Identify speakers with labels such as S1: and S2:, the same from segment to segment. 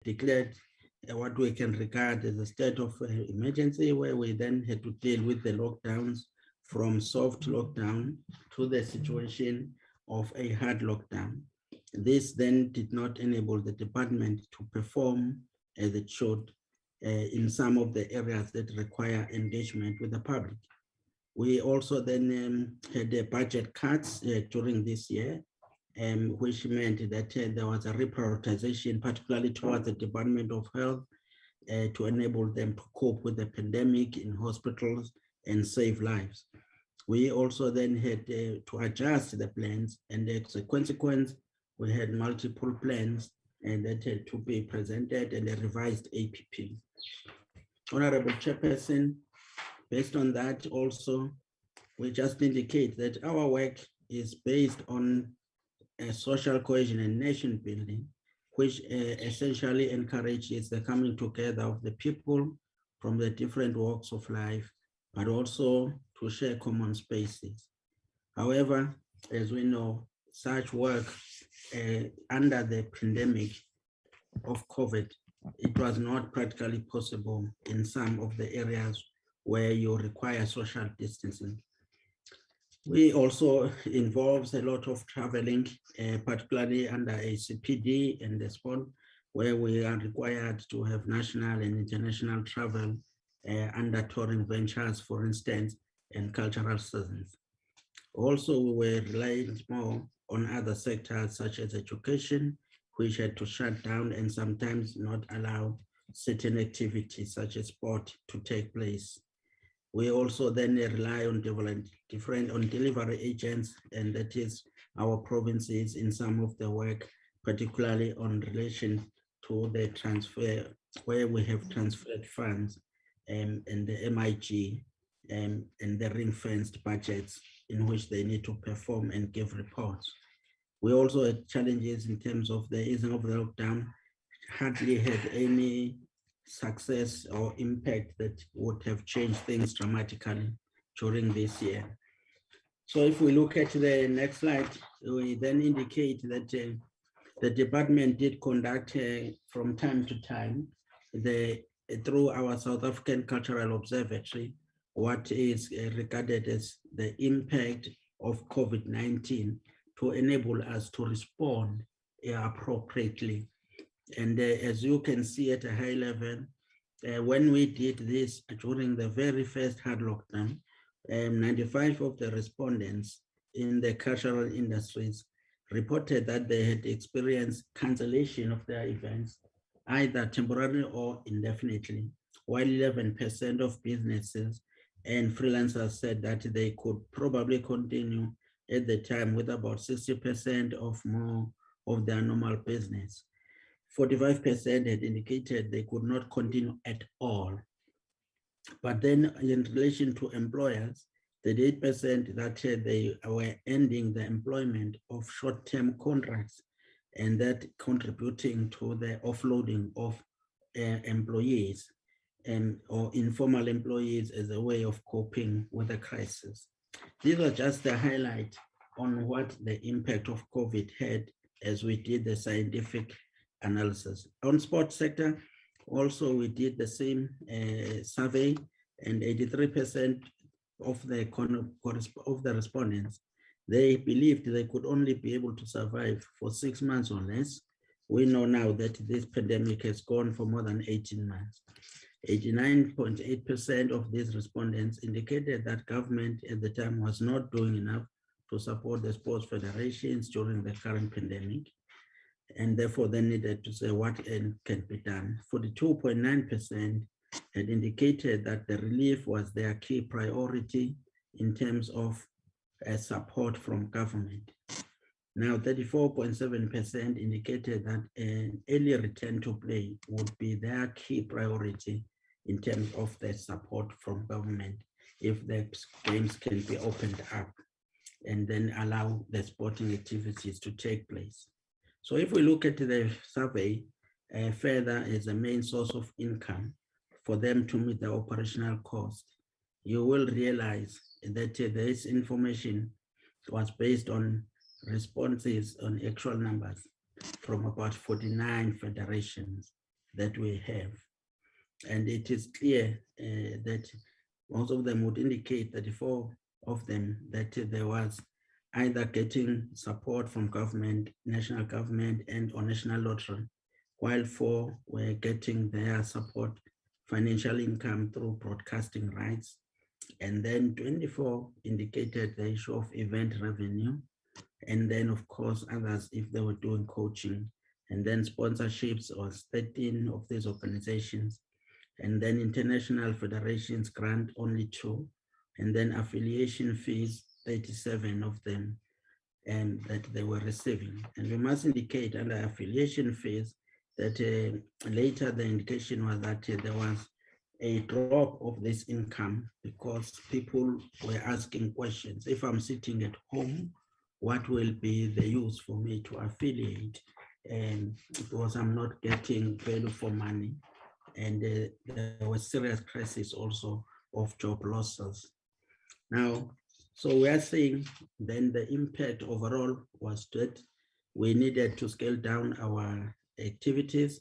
S1: declared what we can regard as a state of emergency, where we then had to deal with the lockdowns from soft lockdown to the situation of a hard lockdown. This then did not enable the department to perform as it should in some of the areas that require engagement with the public. We also then had the budget cuts during this year, which meant that there was a reprioritization, particularly towards the Department of Health, to enable them to cope with the pandemic in hospitals and save lives. We also then had to adjust the plans, and as a consequence, we had multiple plans and that had to be presented and a revised APP. Honorable Chairperson, based on that also, we just indicate that our work is based on social cohesion and nation building, which essentially encourages the coming together of the people from the different walks of life, but also to share common spaces. However, as we know, such work under the pandemic of COVID, it was not practically possible in some of the areas where you require social distancing. We also involves a lot of traveling, particularly under a CPD and the SPON, where we are required to have national and international travel under touring ventures, for instance, and cultural seasons. Also, we were relying more on other sectors such as education, which had to shut down and sometimes not allow certain activities such as sport to take place. We also then rely on delivery agents, and that is our provinces in some of the work, particularly on relation to the transfer, where we have transferred funds and the MIG and the ring-fenced budgets in which they need to perform and give reports. We also had challenges in terms of the easing of the lockdown, hardly had any success or impact that would have changed things dramatically during this year. So if we look at the next slide, we then indicate that the department did conduct from time to time, through our South African Cultural Observatory, what is regarded as the impact of COVID-19 to enable us to respond appropriately. And as you can see at a high level, when we did this during the very first hard lockdown, 95 of the respondents in the cultural industries reported that they had experienced cancellation of their events, either temporarily or indefinitely, while 11% of businesses and freelancers said that they could probably continue at the time with about 60% of more of their normal business. 45% had indicated they could not continue at all. But then in relation to employers, 38% that they were ending the employment of short-term contracts, and that contributing to the offloading of employees or informal employees as a way of coping with the crisis. These are just the highlight on what the impact of COVID had as we did the scientific analysis. On sports sector, also we did the same survey, and 83% of the respondents, they believed they could only be able to survive for 6 months or less. We know now that this pandemic has gone for more than 18 months. 89.8% of these respondents indicated that government at the time was not doing enough to support the sports federations during the current pandemic, and therefore they needed to say what can be done. 42.9% had indicated that the relief was their key priority in terms of support from government. Now, 34.7% indicated that an early return to play would be their key priority in terms of the support from government if the games can be opened up and then allow the sporting activities to take place. So if we look at the survey, further as a main source of income for them to meet the operational cost, you will realize that this information was based on responses on actual numbers from about 49 federations that we have. And it is clear that most of them would indicate, 34 of them, that there was either getting support from government, national government, and or national lottery, while 4 were getting their support, financial income through broadcasting rights. And then 24 indicated the issue of event revenue. And then, of course, others, if they were doing coaching. And then sponsorships was 13 of these organizations. And then international federations grant only 2. And then affiliation fees, 37 of them, and that they were receiving. And we must indicate under affiliation fees that later the indication was that there was a drop of this income because people were asking questions. If I'm sitting at home, what will be the use for me to affiliate? And because I'm not getting value for money. And there was serious crisis also of job losses. Now, so we are saying then the impact overall was that we needed to scale down our activities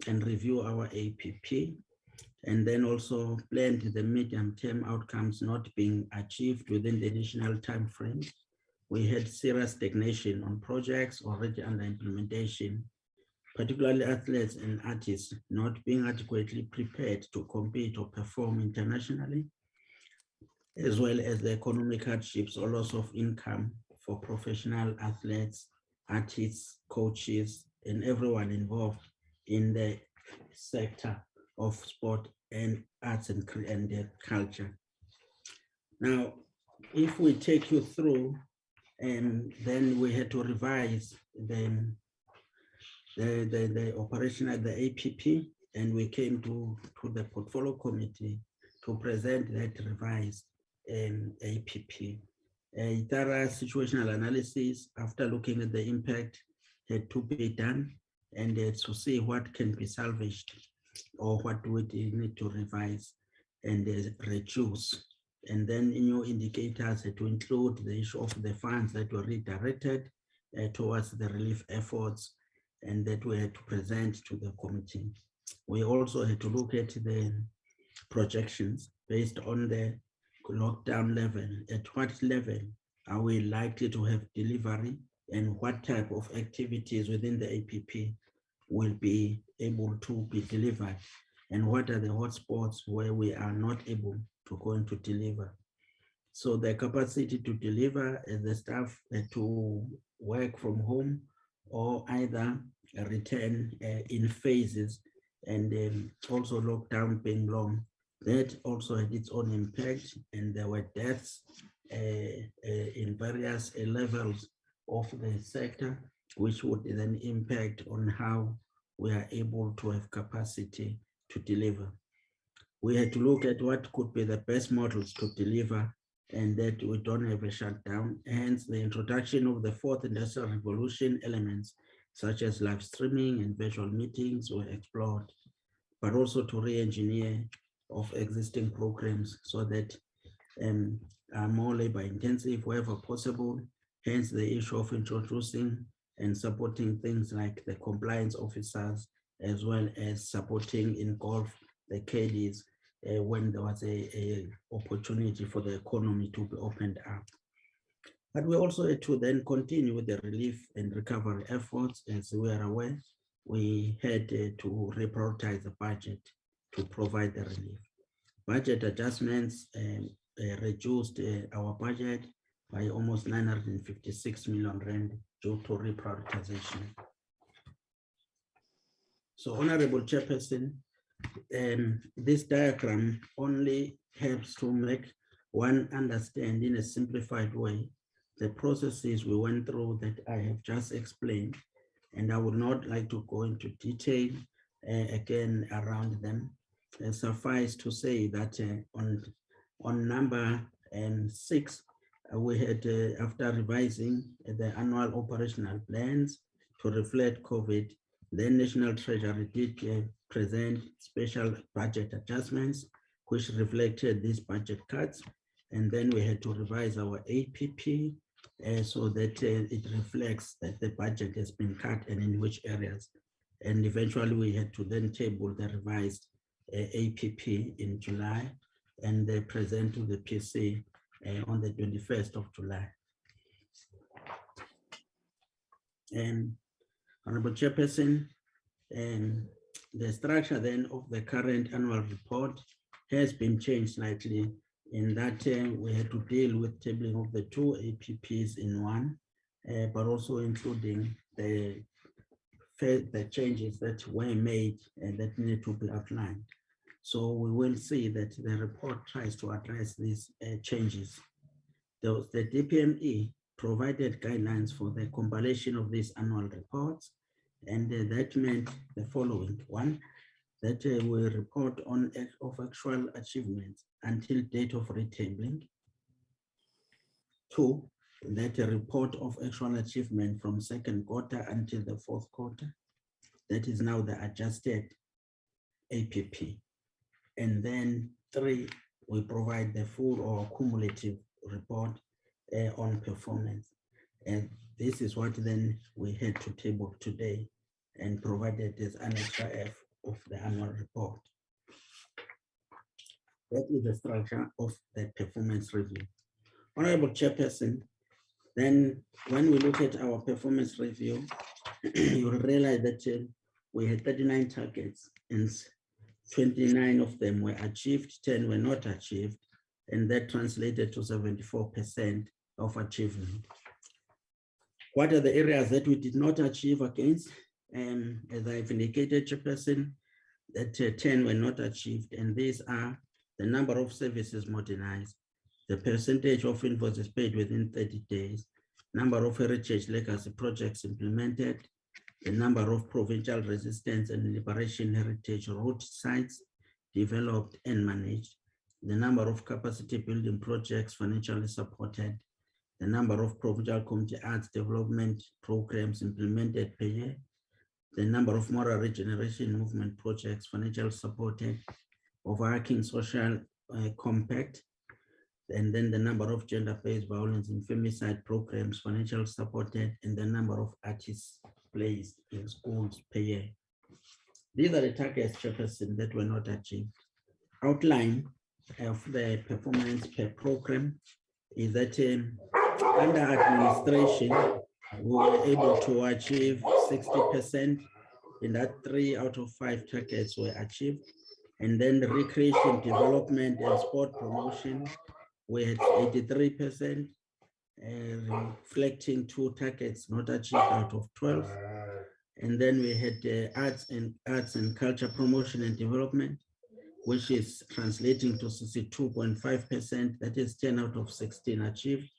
S1: and review our APP, and then also planned the medium-term outcomes not being achieved within the initial time frame. We had serious stagnation on projects already under implementation, particularly athletes and artists not being adequately prepared to compete or perform internationally, as well as the economic hardships or loss of income for professional athletes, artists, coaches, and everyone involved in the sector of sport and arts and culture. Now, if we take you through, and then we had to revise the operational, the APP, and we came to the portfolio committee to present that revised APP. A thorough situational analysis after looking at the impact had to be done, and to see what can be salvaged or what we need to revise and reduce. And then new indicators had to include the issue of the funds that were redirected towards the relief efforts and that we had to present to the committee. We also had to look at the projections based on the lockdown level. At what level are we likely to have delivery, and what type of activities within the APP will be able to be delivered, and what are the hotspots where we are not able to go into deliver. So the capacity to deliver as the staff to work from home or either return in phases, and also lockdown being long, that also had its own impact, and there were deaths in various levels of the sector, which would then impact on how we are able to have capacity to deliver. We had to look at what could be the best models to deliver, and that we don't have a shutdown. Hence, the introduction of the fourth industrial revolution elements, such as live streaming and virtual meetings, were explored, but also to re-engineer of existing programs so that are more labor intensive wherever possible. Hence, the issue of introducing and supporting things like the compliance officers, as well as supporting in golf the caddies when there was a opportunity for the economy to be opened up. But we also had to then continue with the relief and recovery efforts. As we are aware, we had to reprioritize the budget to provide the relief. Budget adjustments reduced our budget by almost 956 million rand due to reprioritization. So, Honorable Chairperson, this diagram only helps to make one understand in a simplified way the processes we went through that I have just explained, and I would not like to go into detail again around them. Suffice to say that on number 6, we had, after revising the annual operational plans to reflect COVID, the National Treasury did present special budget adjustments, which reflected these budget cuts. And then we had to revise our APP so that it reflects that the budget has been cut and in which areas. And eventually we had to then table the revised APP in July and present to the PC on the 21st of July. And Honorable Chairperson, and the structure then of the current annual report has been changed slightly in that we had to deal with tabling of the two APPs in one, but also including the changes that were made and that need to be outlined. So we will see that the report tries to address these changes. The DPME provided guidelines for the compilation of these annual reports, and that meant the following. One, that we report on of actual achievements until date of retabling. Two, that a report of actual achievement from second quarter until the fourth quarter. That is now the adjusted APP. And then three, we provide the full or cumulative report on performance. And this is what then we had to table today and provided as an extra F of the annual report. That is the structure of the performance review. Honorable Chairperson, then when we look at our performance review, you will realize that we had 39 targets and 29 of them were achieved, 10 were not achieved, and that translated to 74% of achievement. What are the areas that we did not achieve against? As I've indicated, Chairperson, that 10 were not achieved, and these are the number of services modernized, the percentage of invoices paid within 30 days, number of heritage legacy projects implemented, the number of provincial resistance and liberation heritage route sites developed and managed, the number of capacity building projects financially supported, the number of provincial community arts development programs implemented per year, the number of moral regeneration movement projects financially supported, overarching social compact, and then the number of gender-based violence and femicide programs financially supported, and the number of artists placed in schools per year. These are the targets, Chairperson, that were not achieved. Outline of the performance per program is that under administration, we were able to achieve 60%, in that 3 out of 5 targets were achieved. And then the recreation, development, and sport promotion, we had 83%, reflecting 2 targets not achieved out of 12. And then we had arts and culture promotion and development, which is translating to 62.5%. That is 10 out of 16 achieved,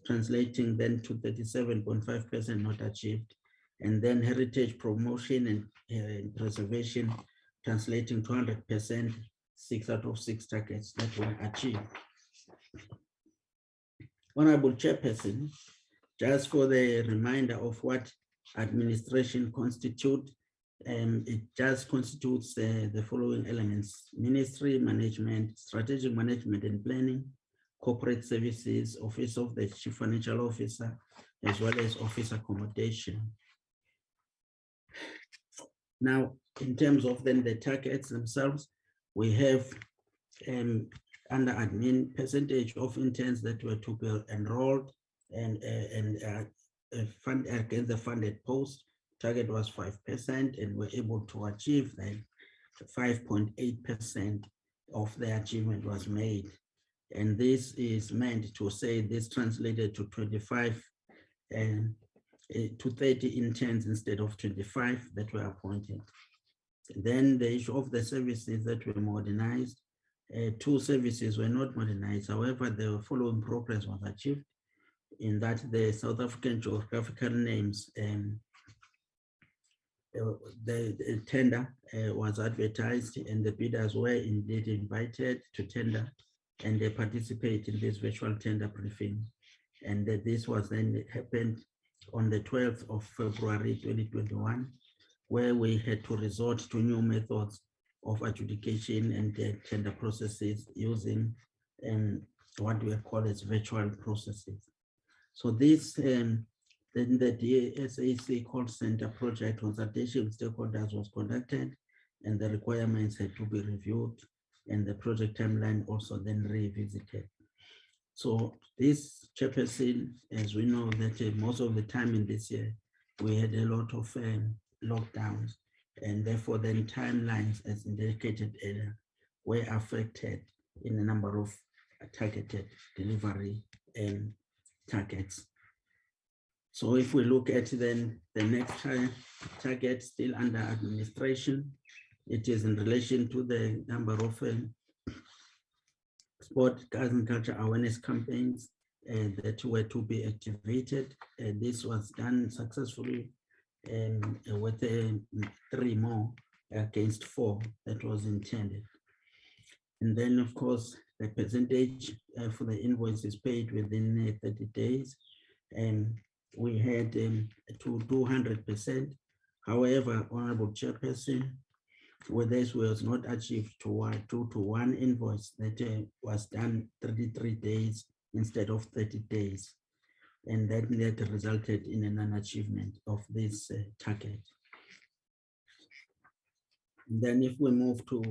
S1: translating then to 37.5% not achieved. And then heritage promotion and preservation, translating to 100%, 6 out of 6 targets that were achieved. Honorable Chairperson, just for the reminder of what administration constitutes, it just constitutes the following elements: ministry management, strategic management and planning, corporate services, office of the chief financial officer, as well as office accommodation. Now, in terms of then the targets themselves, we have under admin percentage of interns that were to be enrolled and fund against the funded post. Target was 5%, and we're able to achieve that. 5.8% of the achievement was made. And this is meant to say this translated to 25 to 30 interns instead of 25 that were appointed. Then the issue of the services that were modernized, 2 services were not modernized. However, the following progress was achieved in that the South African geographical names, the tender was advertised, and the bidders were indeed invited to tender, and they participate in this virtual tender briefing. And this was then happened on the 12th of February 2021, where we had to resort to new methods of adjudication and tender processes using what we call as virtual processes. So this Then the DSAC call center project consultation with stakeholders was conducted, and the requirements had to be reviewed, and the project timeline also then revisited. So this chairperson, as we know that most of the time in this year, we had a lot of lockdowns, and therefore then timelines, as indicated earlier, were affected in a number of targeted delivery targets. So if we look at then the next target still under administration, it is in relation to the number of sport, arts and culture awareness campaigns that were to be activated. This was done successfully with 3 more against 4 that was intended. And then of course, the percentage for the invoices paid within 30 days, we had to do 100%. However, Honorable Chairperson, where this was not achieved to 2 to 1 invoice that was done 33 days instead of 30 days. And that resulted in a non-achievement of this target. And then if we move to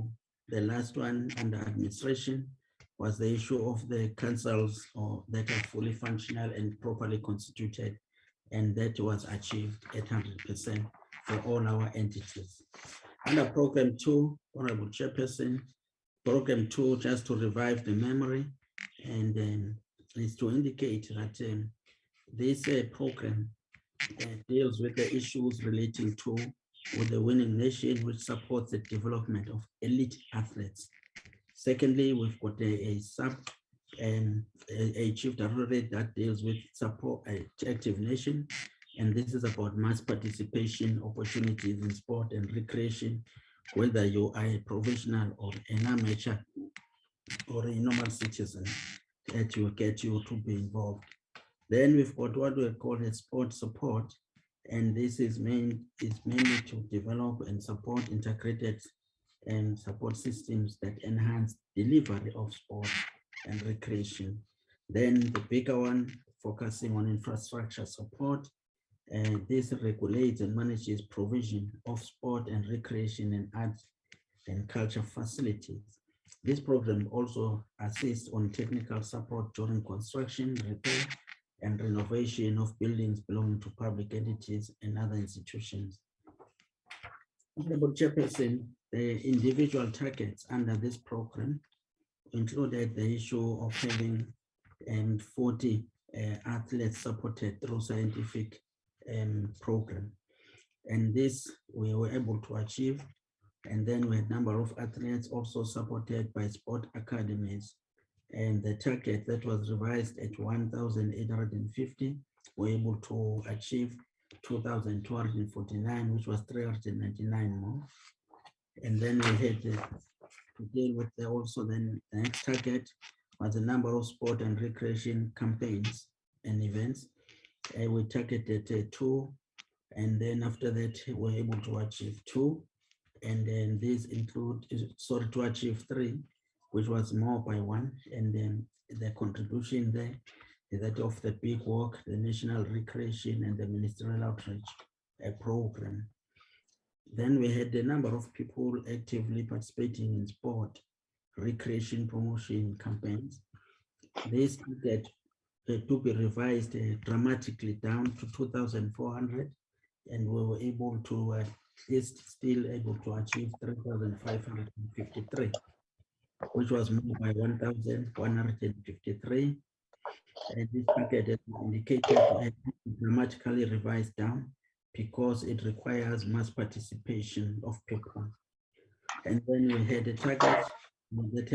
S1: the last one under administration, was the issue of the councils that are fully functional and properly constituted, and that was achieved at 100% for all our entities. Under Program 2, Honorable Chairperson, Program 2, just to revive the memory, and is to indicate that this program deals with the issues relating to with the winning nation, which supports the development of elite athletes. Secondly, we've got a chief directorate that deals with support active nation, and this is about mass participation opportunities in sport and recreation, whether you are a professional or an amateur or a normal citizen, that will get you to be involved. Then we've got what we call a sport support, and this is mainly to develop and support integrated and support systems that enhance delivery of sport and recreation. Then the bigger one, focusing on infrastructure support, and this regulates and manages provision of sport and recreation and arts and culture facilities. This program also assists on technical support during construction, repair, and renovation of buildings belonging to public entities and other institutions. Honorable Chairperson, the individual targets under this program included the issue of having 40 athletes supported through scientific program. And this we were able to achieve. And then we had a number of athletes also supported by sport academies. And the target that was revised at 1,850, were able to achieve 2,249, which was 399 more. And then we had to deal with also then the next target was the number of sport and recreation campaigns and events. We targeted 2, and then after that we were able to achieve 2. And then these include, to achieve 3, which was more by 1. And then the contribution there is that of the big walk, the national recreation and the ministerial outreach program. Then we had a number of people actively participating in sport, recreation promotion campaigns. This target to be revised dramatically down to 2,400, and we were able to still able to achieve 3,553, which was more by 1,153. And this target is indicated dramatically revised down because it requires mass participation of people. And then we had a target that